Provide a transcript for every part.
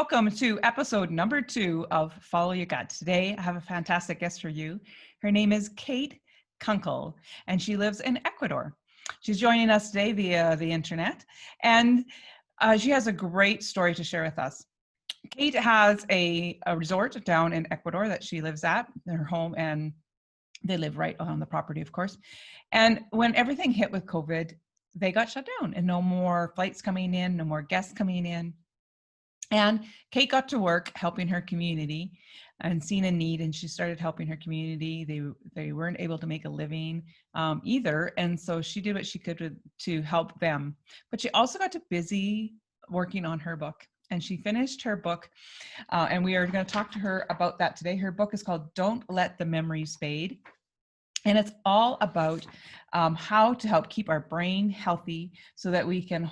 welcome to episode number 2 of Follow Your Gut. Today, I have a fantastic guest for you. Her name is Kate Kunkel, and she lives in Ecuador. She's joining us today via the internet, and she has a great story to share with us. Kate has a resort down in Ecuador that she lives at, their home, and they live right on the property, of course. And when everything hit with COVID, they got shut down and no more flights coming in, no more guests coming in. And Kate got to work helping her community and seeing a need, and she started helping her community. They weren't able to make a living either, and so she did what she could to help them. But she also got busy working on her book, and she finished her book, and we are going to talk to her about that today. Her book is called Don't Let the Memories Fade, and it's all about how to help keep our brain healthy so that we can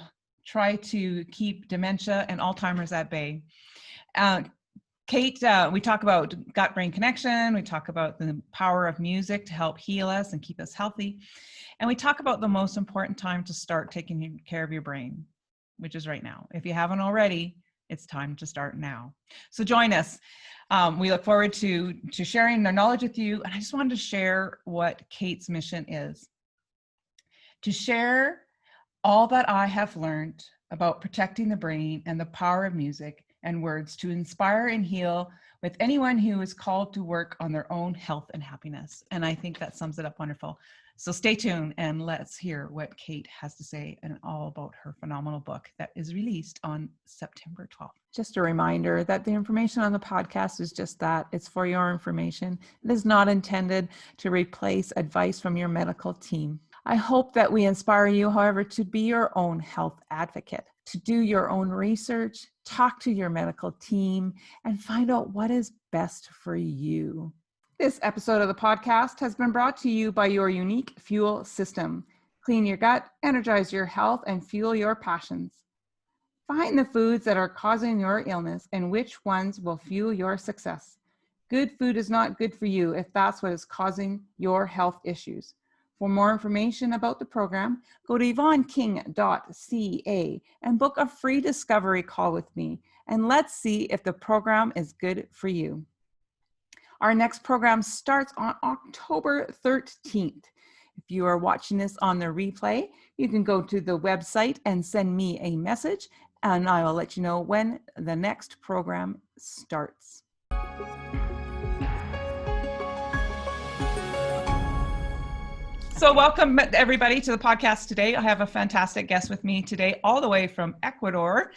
try to keep dementia and Alzheimer's at bay. Kate, we talk about gut-brain connection. We talk about the power of music to help heal us and keep us healthy. And we talk about the most important time to start taking care of your brain, which is right now. If you haven't already, it's time to start now. So join us. We look forward to sharing their knowledge with you. And I just wanted to share what Kate's mission is. To share all that I have learned about protecting the brain and the power of music and words to inspire and heal with anyone who is called to work on their own health and happiness. And I think that sums it up wonderful. So stay tuned and let's hear what Kate has to say and all about her phenomenal book that is released on September 12th. Just a reminder that the information on the podcast is just that. It's for your information. It is not intended to replace advice from your medical team. I hope that we inspire you, however, to be your own health advocate, to do your own research, talk to your medical team, and find out what is best for you. This episode of the podcast has been brought to you by your unique fuel system. Clean your gut, energize your health, and fuel your passions. Find the foods that are causing your illness and which ones will fuel your success. Good food is not good for you if that's what is causing your health issues. For more information about the program, go to yvonneking.ca and book a free discovery call with me, and let's see if the program is good for you. Our next program starts on October 13th. If you are watching this on the replay, you can go to the website and send me a message, and I will let you know when the next program starts. So welcome everybody to the podcast today. I have a fantastic guest with me today, all the way from Ecuador.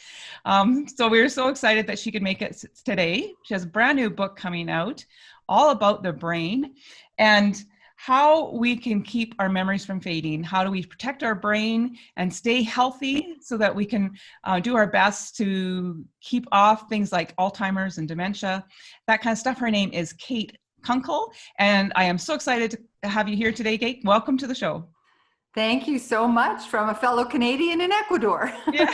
So we're so excited that she could make it today. She has a brand new book coming out, all about the brain and how we can keep our memories from fading. How do we protect our brain and stay healthy so that we can do our best to keep off things like Alzheimer's and dementia, that kind of stuff. Her name is Kate Kunkel, and I am so excited to have you here today, Kate. Welcome to the show. Thank you so much, from a fellow Canadian in Ecuador. Yeah,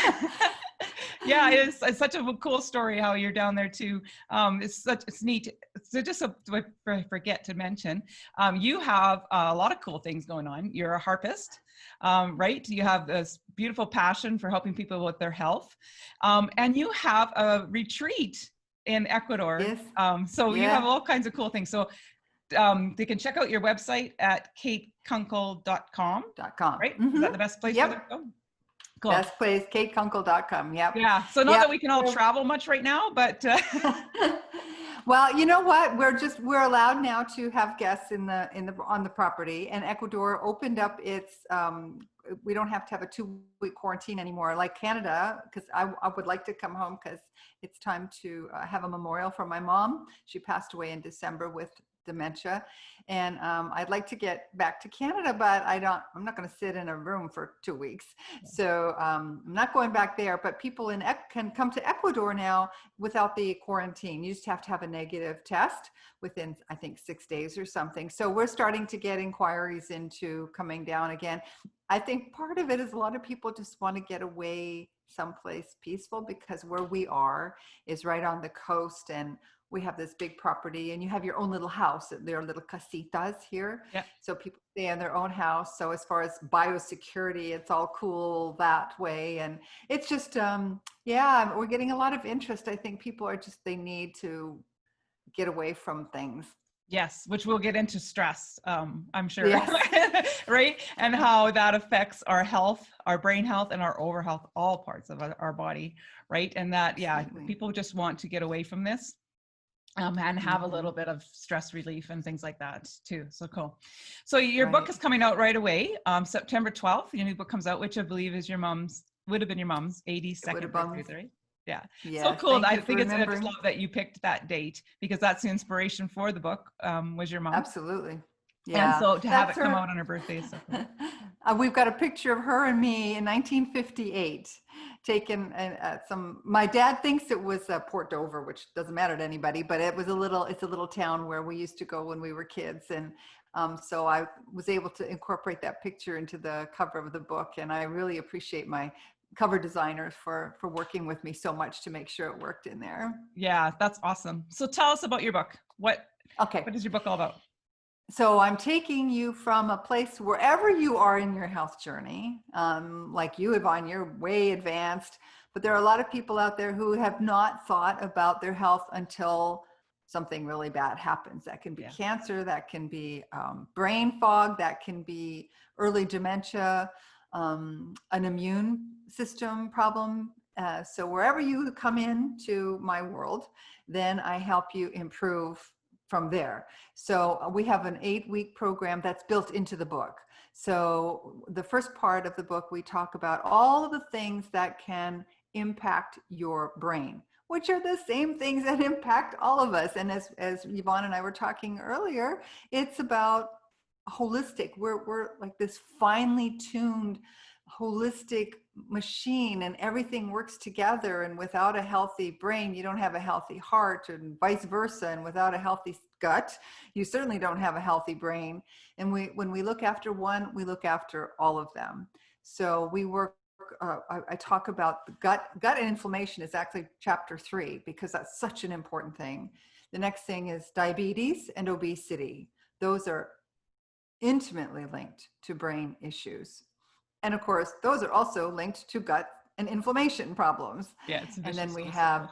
yeah, it's such a cool story how you're down there too. It's neat. So just so I forget to mention, you have a lot of cool things going on. You're a harpist, right? You have this beautiful passion for helping people with their health, and you have a retreat in Ecuador. Yes. You have all kinds of cool things. So they can check out your website at katekunkel.com. Right? Mm-hmm. Is that the best place for them to go? Cool. Best place, katekunkel.com. Yep. Yeah. So not that we can all travel much right now, but well, you know what? We're allowed now to have guests on the property, and Ecuador opened up its we don't have to have a 2-week quarantine anymore like Canada, because I would like to come home because it's time to have a memorial for my mom. She passed away in December with dementia, and I'd like to get back to Canada, but I'm not going to sit in a room for 2 weeks. So I'm not going back there, but people can come to Ecuador now without the quarantine. You just have to have a negative test within, I think, 6 days or something. So we're starting to get inquiries into coming down again. I think part of it is a lot of people just want to get away someplace peaceful, because where we are is right on the coast, and we have this big property, and you have your own little house. There are little casitas here. Yeah. So people stay in their own house. So as far as biosecurity, it's all cool that way. And it's just, yeah, we're getting a lot of interest. I think people are just, they need to get away from things. Yes, which we'll get into stress, I'm sure, Yes. right? And how that affects our health, our brain health, and our overall health, all parts of our body, right? And that, yeah, Absolutely. people just want to get away from this and have a little bit of stress relief and things like that too. So cool. So your book is coming out right away, September 12th. Your new book comes out, which I believe is would have been your mom's 82nd birthday, right? Yeah. Yes, so cool. I I just love that you picked that date, because that's the inspiration for the book, was your mom. Absolutely. Yeah. And so to have it come out on her birthday is so cool. We've got a picture of her and me in 1958, taken at my dad thinks it was Port Dover, which doesn't matter to anybody, but it's a little town where we used to go when we were kids. And so I was able to incorporate that picture into the cover of the book. And I really appreciate my cover designers for working with me so much to make sure it worked in there. Yeah, that's awesome. So tell us about your book. What is your book all about? So I'm taking you from a place wherever you are in your health journey, like you, Yvonne, you're way advanced, but there are a lot of people out there who have not thought about their health until something really bad happens. That can be cancer, that can be brain fog, that can be early dementia, an immune system problem. So wherever you come into my world, then I help you improve from there. So we have an 8-week program that's built into the book. So the first part of the book, we talk about all of the things that can impact your brain, which are the same things that impact all of us. And as Yvonne and I were talking earlier, it's about holistic. We're like this finely tuned holistic machine, and everything works together. And without a healthy brain, you don't have a healthy heart, and vice versa. And without a healthy gut, you certainly don't have a healthy brain. And when we look after one, we look after all of them. So we work, I talk about the gut and inflammation is actually chapter 3, because that's such an important thing. The next thing is diabetes and obesity. Those are intimately linked to brain issues. And of course, those are also linked to gut and inflammation problems. Yeah, it's a vicious and then we cycle. have,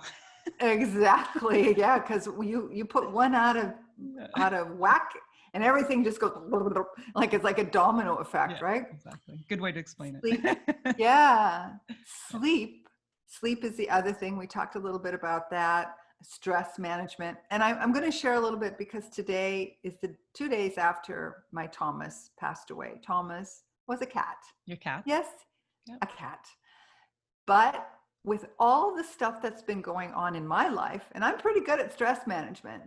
exactly, yeah, because you put one out of whack, and everything just goes like it's like a domino effect, right? Exactly. Good way to explain Sleep. it. Yeah, sleep is the other thing. We talked a little bit about that. Stress management. And I'm going to share a little bit, because today is the 2 days after my Thomas passed away. Thomas was a cat. Your cat? Yes, yep. A cat. But with all the stuff that's been going on in my life, and I'm pretty good at stress management,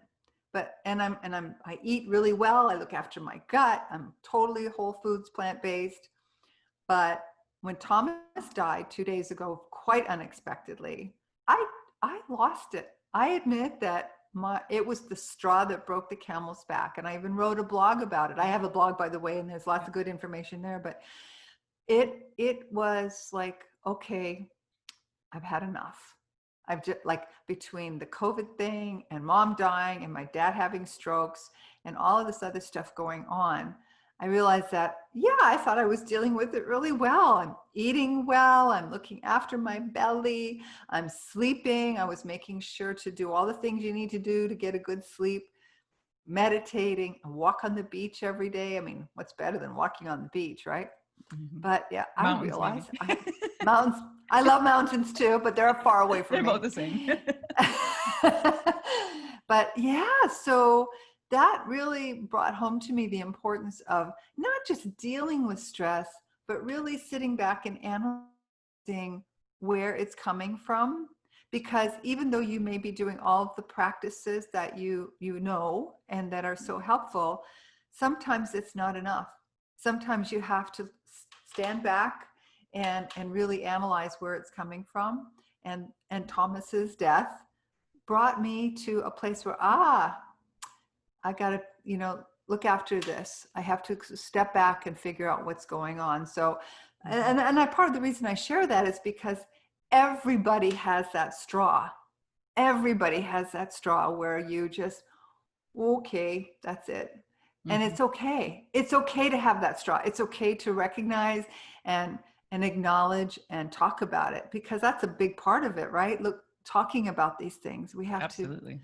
but I eat really well. I look after my gut. I'm totally whole foods, plant-based. But when Thomas died 2 days ago, quite unexpectedly, I lost it. I admit that it was the straw that broke the camel's back. And I even wrote a blog about it. I have a blog, by the way, and there's lots of good information there, but it was like, okay, I've had enough. I've just, like, between the COVID thing and mom dying and my dad having strokes and all of this other stuff going on, I realized that, yeah, I thought I was dealing with it really well. I'm eating well. I'm looking after my belly. I'm sleeping. I was making sure to do all the things you need to do to get a good sleep, meditating, walk on the beach every day. I mean, what's better than walking on the beach, right? Mm-hmm. But yeah, mountains, I realized mountains. I love mountains too, but they're far away from me. They're both the same. But yeah, so that really brought home to me the importance of not just dealing with stress, but really sitting back and analyzing where it's coming from. Because even though you may be doing all of the practices that you know and that are so helpful, sometimes it's not enough. Sometimes you have to stand back and really analyze where it's coming from. And Thomas's death brought me to a place where, I got to, look after this. I have to step back and figure out what's going on. So, and part of the reason I share that is because everybody has that straw. everybody has that straw where you just, okay, that's it. And Mhm. it's okay. It's okay to have that straw. It's okay to recognize and acknowledge and talk about it, because that's a big part of it, right? Look, talking about these things, we have Absolutely.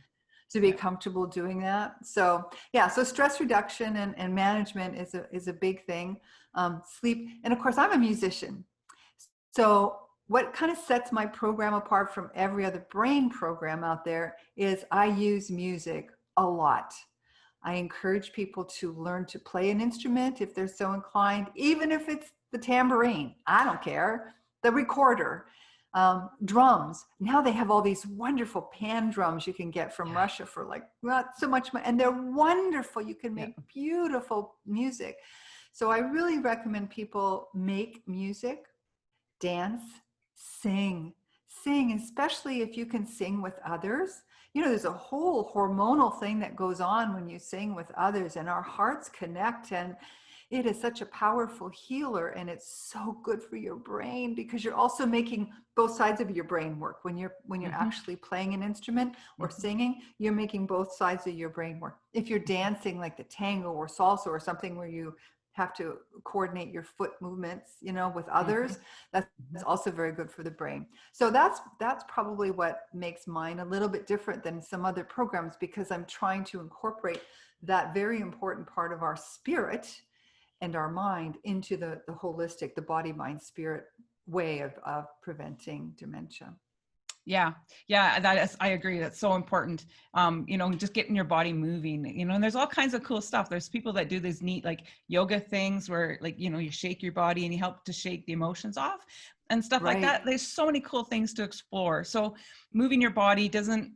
to be Yeah. comfortable doing that. So yeah, so stress reduction and management is a big thing. Sleep, and of course, I'm a musician. So what kind of sets my program apart from every other brain program out there is I use music a lot. I encourage people to learn to play an instrument if they're so inclined, even if it's the tambourine. I don't care. The recorder, drums. Now they have all these wonderful pan drums you can get from Yeah. Russia for like not so much money, and they're wonderful. You can Yeah. make beautiful music. So I really recommend people make music, dance, sing, sing, especially if you can sing with others. You know, there's a whole hormonal thing that goes on when you sing with others, and our hearts connect, and it is such a powerful healer, and it's so good for your brain because you're also making both sides of your brain work. When you're Mhm. actually playing an instrument or Mhm. singing, you're making both sides of your brain work. If you're dancing like the tango or salsa or something where you have to coordinate your foot movements, you know, with Mhm. others, that's Mhm. also very good for the brain. So that's probably what makes mine a little bit different than some other programs, because I'm trying to incorporate that very important part of our spirit and our mind into the holistic, the body, mind, spirit way of preventing dementia. Yeah, yeah, that is, I agree. That's so important. Just getting your body moving, and there's all kinds of cool stuff. There's people that do these neat like yoga things where like, you shake your body and you help to shake the emotions off and stuff like Right. that. There's so many cool things to explore. So moving your body doesn't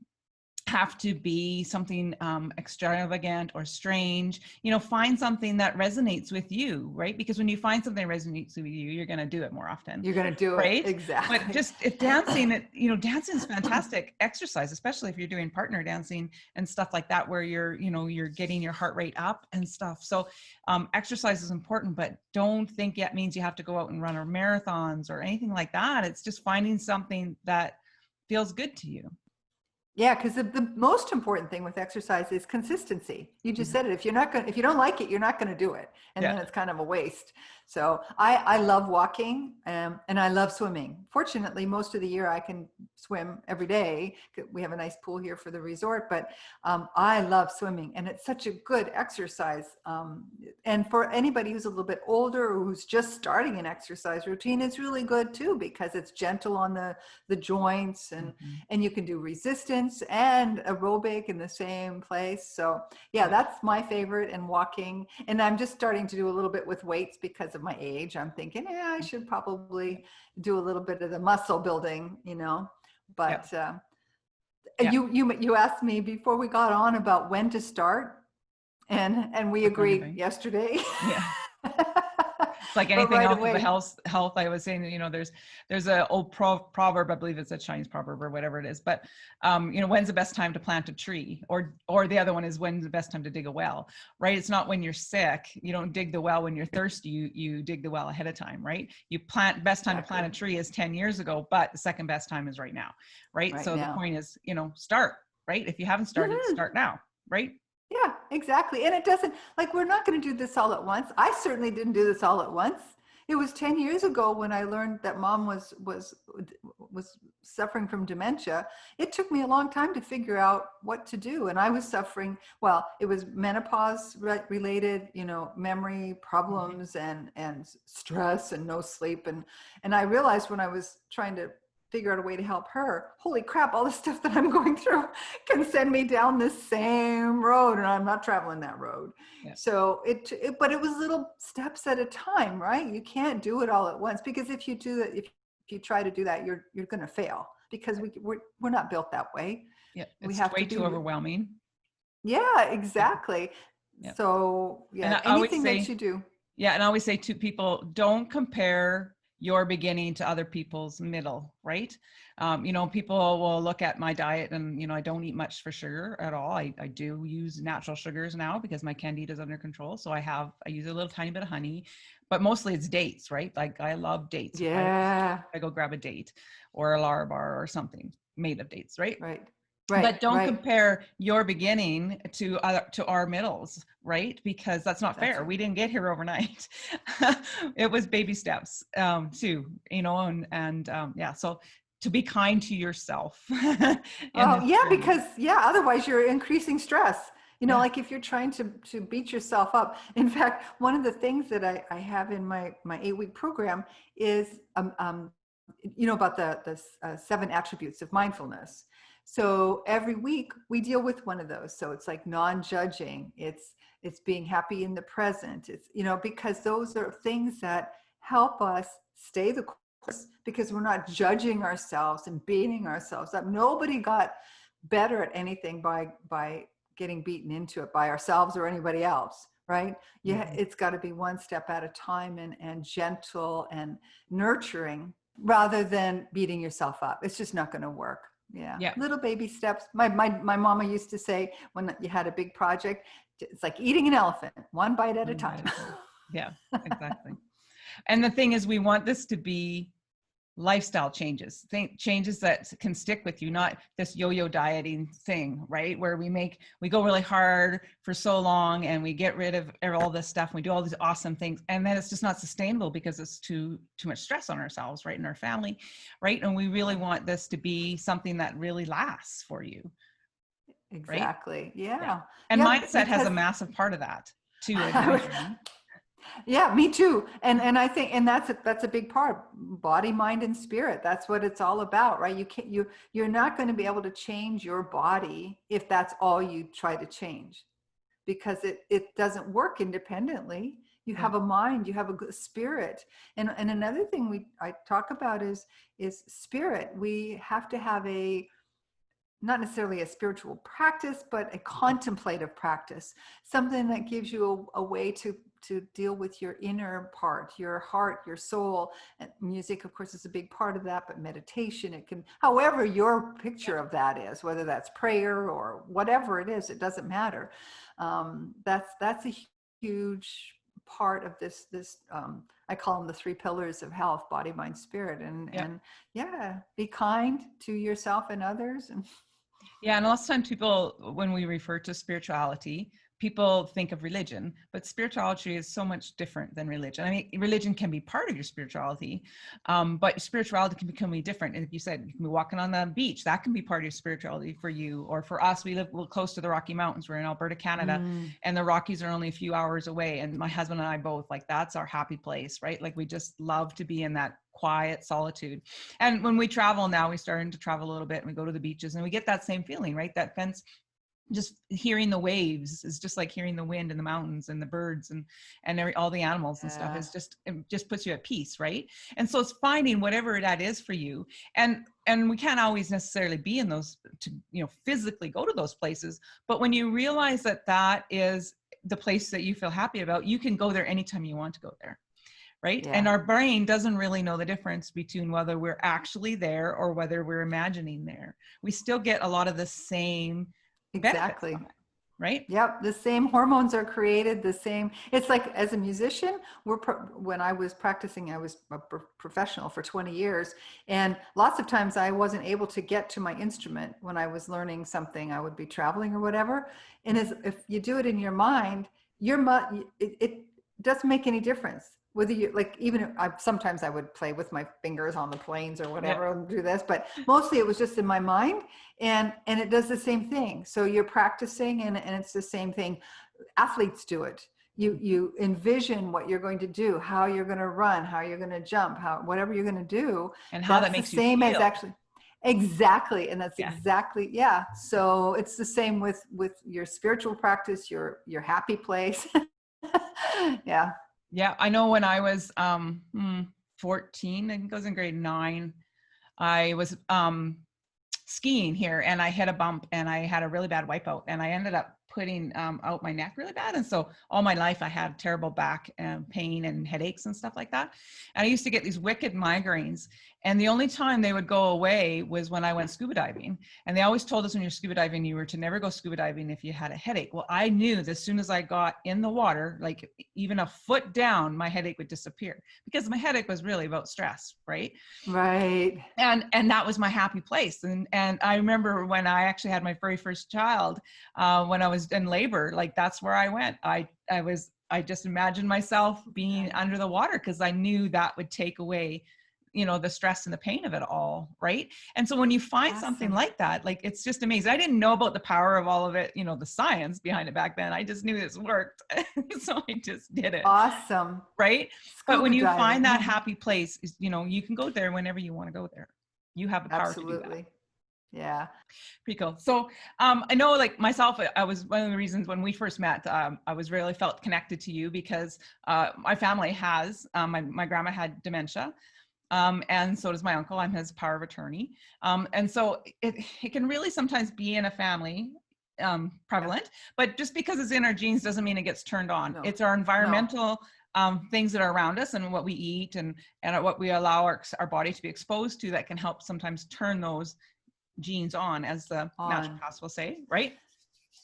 have to be something extravagant or strange. Find something that resonates with you, right? Because when you find something that resonates with you, you're going to do it more often, You're going to do it. right? But Exactly. just if dancing is fantastic exercise, especially if you're doing partner dancing and stuff like that, where you're getting your heart rate up and stuff. So exercise is important, but don't think that means you have to go out and run or marathons or anything like that. It's just finding something that feels good to you. Yeah, because the most important thing with exercise is consistency. You just Mhm. said it. If you don't like it, you're not going to do it, and Yeah. then it's kind of a waste. So I love walking, and I love swimming. Fortunately, most of the year I can swim every day. We have a nice pool here for the resort, but I love swimming, and it's such a good exercise. And for anybody who's a little bit older or who's just starting an exercise routine, it's really good too, because it's gentle on the joints, Mhm. and you can do resistance and aerobic in the same place. So yeah, Yeah. that's my favorite, and walking. And I'm just starting to do a little bit with weights because of my age. I'm thinking, yeah, I should Yeah. probably do a little bit of the muscle building, you know. Yeah. But Yeah. you asked me before we got on about when to start, and we With agreed anything. yesterday. Yeah. It's like But anything right else with the away. health. I was saying, there's a old proverb, I believe it's a Chinese proverb or whatever it is, but when's the best time to plant a tree? Or the other one is, when's the best time to dig a well, right? It's not when you're sick. You don't dig the well when you're thirsty. You dig the well ahead of time, right? Best time to plant Exactly. a tree is 10 years ago, but the second best time is right now, right? Right So the now. point is, start, right? If you haven't started, Mhm. start now, right? Yeah, exactly. And it doesn't, like, we're not going to do this all at once. I certainly didn't do this all at once. It was 10 years ago when I learned that mom was suffering from dementia. It took me a long time to figure out what to do. And I was suffering, well, it was menopause related, memory Mhm. problems and stress and no sleep. And I realized when I was trying to figure out a way to help her, holy crap, all the stuff that I'm going through can send me down the same road, and I'm not traveling that road. Yeah. So but it was little steps at a time, right? You can't do it all at once, because if you do that, if you try to do that, you're going to fail, because we're not built that way. Yeah. We It's have to way be, too overwhelming. yeah, Yeah. exactly. Yeah. So And yeah, I always anything that say, you do. yeah, and I always say to people, don't compare your beginning to other people's middle, right? People will look at my diet and, I don't eat much for sugar at all. I do use natural sugars now because my candida is under control. So I use a little tiny bit of honey, but mostly it's dates, right? Like I love dates. If Yeah, I go grab a date or a Larabar or something made of dates, right? right. But Right, don't right. compare your beginning to our middles, right? Because that's not That's fair. right. We didn't get here overnight. It was baby steps, too, yeah. So to be kind to yourself in Oh, this yeah, journey. because yeah, otherwise you're increasing stress. Yeah. Like if you're trying to beat yourself up. In fact, one of the things that I have in my 8-week program is about the 7 attributes of mindfulness. So every week we deal with one of those. So it's like non-judging. It's being happy in the present. It's because those are things that help us stay the course, because we're not judging ourselves and beating ourselves up. Nobody got better at anything by getting beaten into it by ourselves or anybody else, right? Yeah, Mhm. it's got to be one step at a time, and gentle and nurturing, rather than beating yourself up. It's just not going to work. Yeah, Yeah. little baby steps. My mama used to say, when you had a big project, it's like eating an elephant, one bite at a One bite time. at a time. Yeah, exactly. And the thing is, we want this to be lifestyle changes, changes that can stick with you, not this yo-yo dieting thing, right? Where we go really hard for so long and we get rid of all this stuff. And we do all these awesome things, and then it's just not sustainable because it's too much stress on ourselves, right? And our family, right? And we really want this to be something that really lasts for you, right? Exactly. Yeah. Yeah. And Yeah. mindset has Because a massive part of that too, in my journey. yeah, me too. And I think, and that's a big part, body, mind, and spirit. That's what it's all about, right? You're not going to be able to change your body if that's all you try to change, because it doesn't work independently. You Yeah. have a mind, you have a good spirit. And another thing I talk about is spirit. We have to have not necessarily a spiritual practice, but a contemplative practice, something that gives you a way to deal with your inner part, your heart, your soul. And music, of course, is a big part of that, but meditation, it can, however your picture of that is, whether that's prayer or whatever it is, it doesn't matter. That's a huge part of this I call them the 3 pillars of health: body, mind, spirit. Yeah. And yeah, be kind to yourself and others. And Yeah, and lots of times people, when we refer to spirituality, people think of religion, but spirituality is so much different than religion. I mean, religion can be part of your spirituality, but spirituality can become really different. And if you said you can be walking on the beach, that can be part of your spirituality for you. Or for us, we live close to the Rocky Mountains. We're in Alberta, Canada, and the Rockies are only a few hours away. And my husband and I both, like, that's our happy place, right? Like, we just love to be in that quiet solitude. And when we travel now, we starting to travel a little bit, and we go to the beaches and we get that same feeling, right? That fence, just hearing the waves is just like hearing the wind in the mountains, and the birds and all the animals and stuff. yeah. Is just, it just puts you at peace, right? And so it's finding whatever that is for you. And we can't always necessarily be in those to, physically go to those places, but when you realize that that is the place that you feel happy about, you can go there anytime you want to go there. Right? And Yeah, our brain doesn't really know the difference between whether we're actually there or whether we're imagining there. We still get a lot of the same benefits exactly. from it, right? Yep, the same hormones are created, the same. It's like, as a musician, when I was practicing, I was a professional for 20 years, and lots of times I wasn't able to get to my instrument when I was learning something. I would be traveling or whatever, and if you do it in your mind, it doesn't make any difference whether you, like, even sometimes I would play with my fingers on the planes or Yeah. whatever and do this, but mostly it was just in my mind. And it does the same thing. So you're practicing, and it's the same thing. Athletes do it. You envision what you're going to do, how you're going to run, how you're going to jump, whatever you're going to do. And how that That's the makes you same as feel. actually, exactly. And that's Yeah. exactly, yeah. So it's the same with your spiritual practice, your happy place. Yeah. Yeah. I know when I was 14, I think I was in grade 9, I was skiing here, and I hit a bump, and I had a really bad wipeout, and I ended up putting out my neck really bad. And so all my life I had terrible back pain and headaches and stuff like that. And I used to get these wicked migraines. And the only time they would go away was when I went scuba diving. And they always told us when you're scuba diving, you were to never go scuba diving if you had a headache. Well, I knew that as soon as I got in the water, like even a foot down, my headache would disappear, because my headache was really about stress, right? Right. And that was my happy place. And I remember when I actually had my very first child, when I was in labor, like that's where I went. I just imagined myself being under the water, because I knew that would take away, you know, the stress and the pain of it all, right? And so when you find something like that, like it's just amazing. I didn't know about the power of all of it, you know, the science behind it back then. I just knew this worked. So I just did it. Awesome. Right? Scuba But when you diving. find that happy place, you know, you can go there whenever you want to go there. You have the power to do that. Absolutely. Yeah. Pretty cool. So I know, like myself, I was one of the reasons when we first met, I was really felt connected to you, because my family has, my grandma had dementia. And so does my uncle. I'm his power of attorney. And so it can really sometimes be in a family prevalent, but just because it's in our genes doesn't mean it gets turned on. No. It's our environmental things that are around us and what we eat and what we allow our body to be exposed to that can help sometimes turn those genes on, as the naturopaths will say, right?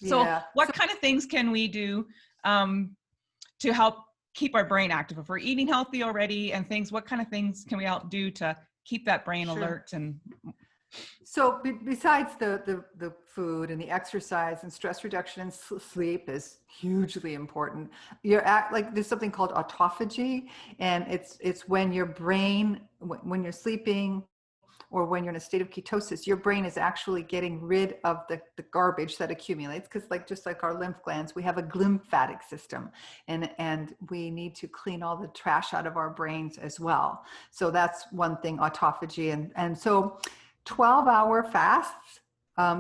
So what kind of things can we do to help keep our brain active? If we're eating healthy already and things, what kind of things can we help do to keep that brain alert? And so besides the food and the exercise and stress reduction and sleep is hugely important. There's something called autophagy, and it's when your brain, when you're sleeping or when you're in a state of ketosis, your brain is actually getting rid of the garbage that accumulates, because just like our lymph glands, we have a glymphatic system, and we need to clean all the trash out of our brains as well. So that's one thing, autophagy. And so 12-hour fasts,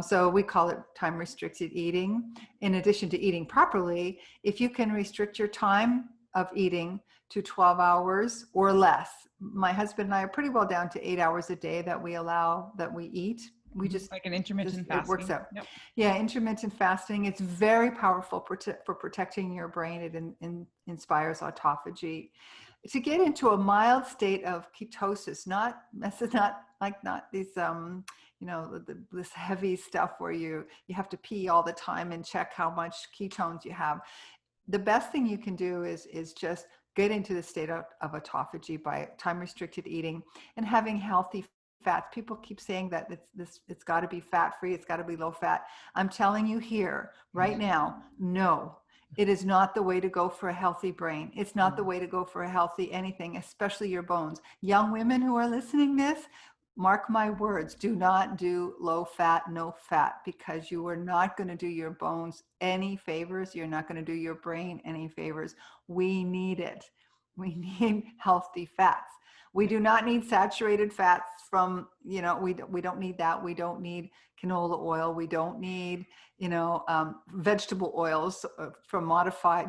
so we call it time restricted eating. In addition to eating properly, if you can restrict your time of eating to 12 hours or less. My husband and I are pretty well down to 8 hours a day that we allow that we eat. We just like an intermittent fasting. It works out. Yep. Yeah, intermittent fasting. It's very powerful for protecting your brain. It inspires autophagy. To get into a mild state of ketosis, not these this heavy stuff where you have to pee all the time and check how much ketones you have. The best thing you can do is just get into the state of autophagy by time restricted eating and having healthy fats. People keep saying that it's got to be fat free, it's got to be low fat. I'm telling you here right now, no, it is not the way to go for a healthy brain. It's not the way to go for a healthy anything, especially your bones. Young women who are listening to this, mark my words, do not do low fat, no fat, because you are not going to do your bones any favors. You're not going to do your brain any favors. We need it. We need healthy fats. We do not need saturated fats from, we don't need that. We don't need canola oil. We don't need, vegetable oils from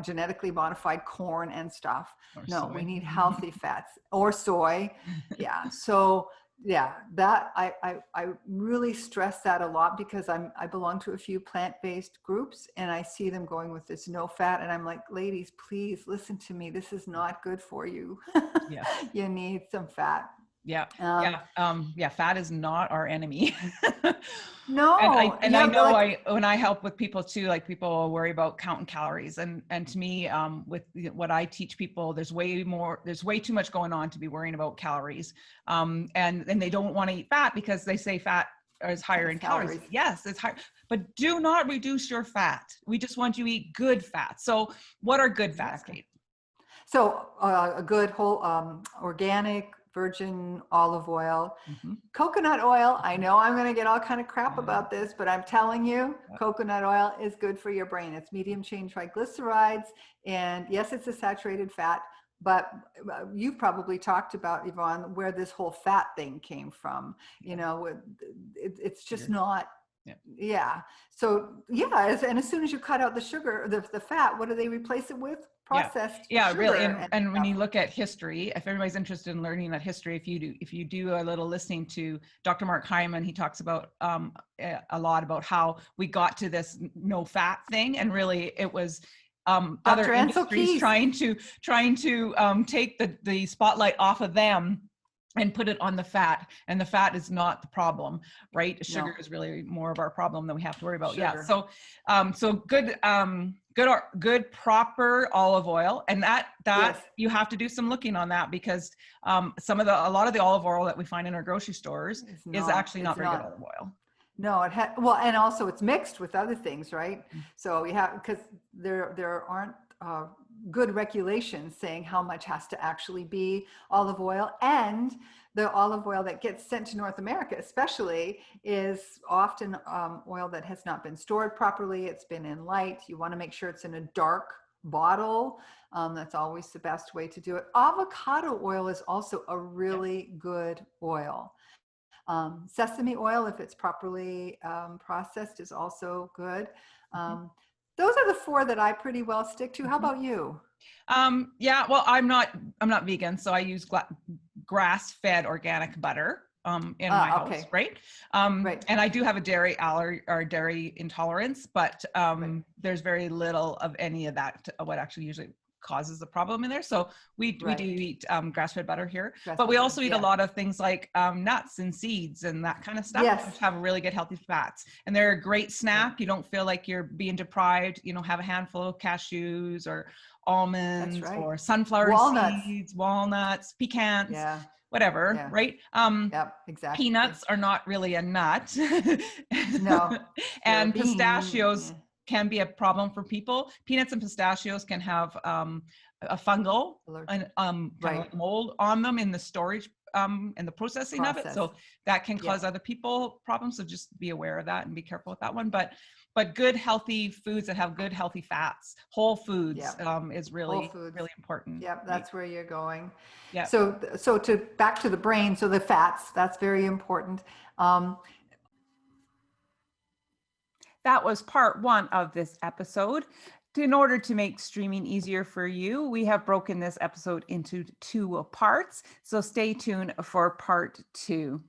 genetically modified corn and stuff. No, we need healthy fats, or soy. Yeah. So yeah, that I really stress that a lot, because I belong to a few plant-based groups, and I see them going with this no fat, and I'm like, ladies, please listen to me. This is not good for you. Yeah. You need some fat. Yeah. Fat is not our enemy. No. And I know when I help with people too, like people worry about counting calories, and to me, with what I teach people, there's way too much going on to be worrying about calories. And they don't want to eat fat because they say fat is higher in calories. Yes, it's high, but do not reduce your fat. We just want you to eat good fat. So what are good fats, Kate? So a good whole organic virgin olive oil, coconut oil. I know I'm going to get all kind of crap about this, but I'm telling you, coconut oil is good for your brain. It's medium chain triglycerides, and yes, it's a saturated fat, but you've probably talked about, Yvonne, where this whole fat thing came from. It's just not Yeah. So yeah, and as soon as you cut out the sugar, the fat, what do they replace it with? Processed Really. sugar And when you stuff. look at history, if everybody's interested in learning that history, if you do a little listening to Dr. Mark Hyman, he talks about a lot about how we got to this no fat thing, and really it was other Dr. Ansel industries Keys. trying to take the spotlight off of them and put it on the fat, and the fat is not the problem, right? Sugar is really more of our problem that we have to worry about. Sugar. Yeah. So good proper olive oil, and that Yes. you have to do some looking on that, because a lot of the olive oil that we find in our grocery stores is actually not very good olive oil. No, well, and also it's mixed with other things, right? So you have, because there aren't good regulations saying how much has to actually be olive oil, and the olive oil that gets sent to North America especially is often oil that has not been stored properly. It's been in light. You want to make sure it's in a dark bottle. That's always the best way to do it. Avocado oil is also a really good oil. Sesame oil, if it's properly processed, is also good. Those are the 4 that I pretty well stick to. How about you? Well, I'm not vegan, so I use grass-fed organic butter in my house, right? Right. And I do have a dairy allergy or dairy intolerance, but there's very little of any of that, what actually usually causes the problem in there. So we do eat grass-fed butter here, but we also eat a lot of things like nuts and seeds and that kind of stuff, which have really good healthy fats, and they're a great snack. You don't feel like you're being deprived. Have a handful of cashews or almonds or sunflower seeds, walnuts, pecans, whatever, right? Exactly. Peanuts are not really a nut. No. And pistachios can be a problem for people. Peanuts and pistachios can have a fungal and kind of mold on them in the storage and the processing of it. So that can cause other people problems. So just be aware of that and be careful with that one. But good healthy foods that have good healthy fats, whole foods is really important. Yep, that's where you're going. Yeah. So back to the brain. So the fats, that's very important. That was part 1 of this episode. In order to make streaming easier for you, we have broken this episode into 2 parts. So stay tuned for part 2.